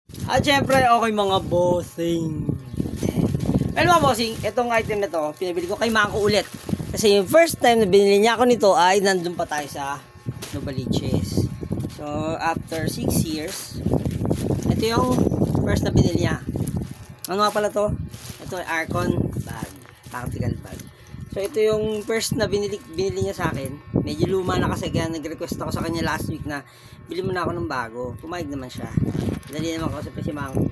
At syempre, okay mga bossing. Well mga bossing, itong item na to, pinabili ko kay Mangko ulit. Kasi yung first time na binili niya ako nito ay nandun pa tayo sa Novaliches. So, after 6 years, ito yung first na binili niya. Ano nga pala to? Ito ay Archon bag, tactical bag. So, ito yung first na binili niya sa akin. Medyo luma na kasi kaya nag-request ako sa kanya last week na bili mo na ako ng bago. Pumayag naman siya. Dali naman ako sa Pesimangko.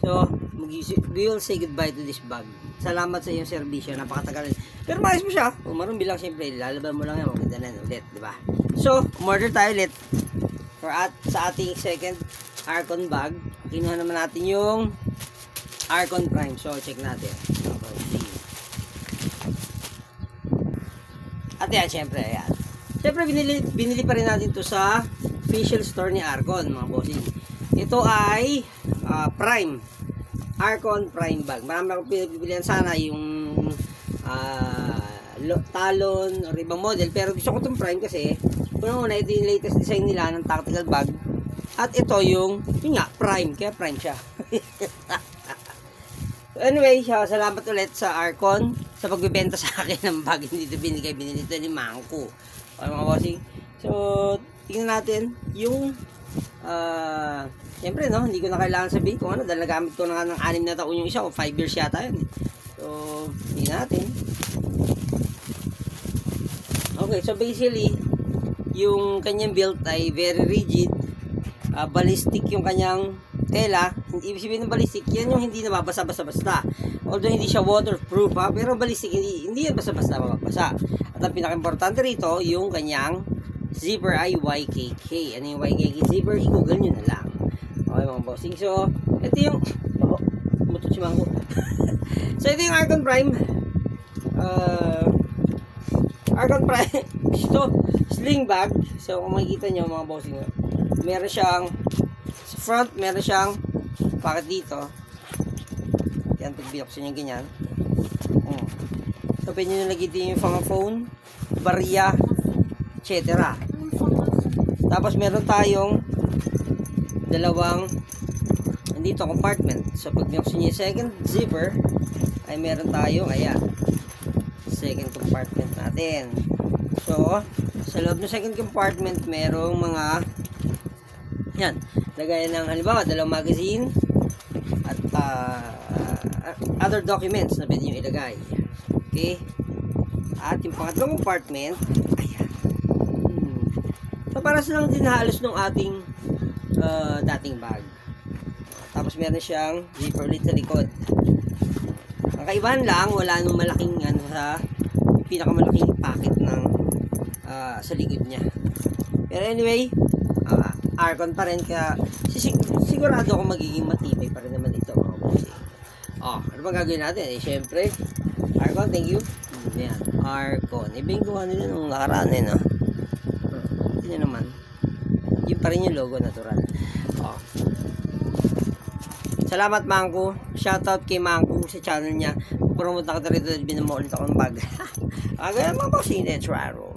So, we will say goodbye to this bag. Salamat sa iyong serbisyo. Napakatagal. Pero maayos mo siya. Kung marunong bilang siyempre, lalaban mo lang yan. Maganda na ulit, diba? So, umorder tayo ulit. Sa ating second Archon bag. Kinuha naman natin yung Archon Prime. So, check natin. At yan, syempre, ayan. Syempre, binili pa rin natin to sa official store ni Archon, mga bossing. Ito ay Prime. Archon Prime bag. Marami akong pinagbibilihan sana yung Talon or ibang model. Pero gusto ko itong Prime kasi una, ito yung latest design nila ng tactical bag. At ito yung nga, Prime. Kaya Prime siya. So anyway, salamat ulit sa Archon sa pagbibenta sa akin ng bag. Hindi ito binili ito ni Mangko. Okay mga bossing. So, tingnan natin yung siyempre no, hindi ko na kailangan sabihin kung ano dahil nagamit ko na ng 6 na taon yung isa o 5 years yata yun. So, tingnan natin. Okay, so basically yung kanyang build ay very rigid. Ballistic yung kanyang tela. Ibig sabihin ng ballistic, yan yung hindi nababasa basta-basta. Although hindi siya waterproof ha, pero ballistic hindi yan basta-basta mababasa. At ang pinaka-importante rito, yung kanyang zipper ay YKK. Ano yung YKK zipper? I-google nyo na lang. Okay mga bossing. So, ito yung mutot si Mangko. So, ito yung Archon Prime. Archon Prime. Ito, sling bag. So, kung makikita nyo mga bossing, meron siyang sa front, meron siyang pocket dito. Yan, pagbinoksan nyo ganyan. So, pwede nyo nalagay din yung mga phone, barya, etc. Tapos, meron tayong dalawang dito compartment. So, pag binoksan nyo yung second zipper, ay meron tayong, ayan, second compartment natin. So, sa loob ng second compartment, merong mga yan, lagayan ng halimbawa, dalawang magazine at other documents na pwede nyo ilagay. Okay? At yung pangatlong compartment, ayan. So, para silang din halos ng ating dating bag. Tapos meron siyang zipper ulit sa likod. Ang kaibahan lang, wala nung malaking sa pinakamalaking pocket ng sa likod niya. Pero anyway, Archon pa rin, kaya sigurado ako magiging matibay pa rin naman ito mga bossing. Ano bang gagawin natin? Syempre, Archon, thank you. Ayan, Archon. Ibingguhan nila nung nakaraan no? Ito nyo naman. Yun pa rin yung logo, natural. Salamat Mangko. Shoutout kay Mangko sa channel niya. Promote na ka rito, binamo ulit ako ng bag. Ganyan mga bossing, let's raro.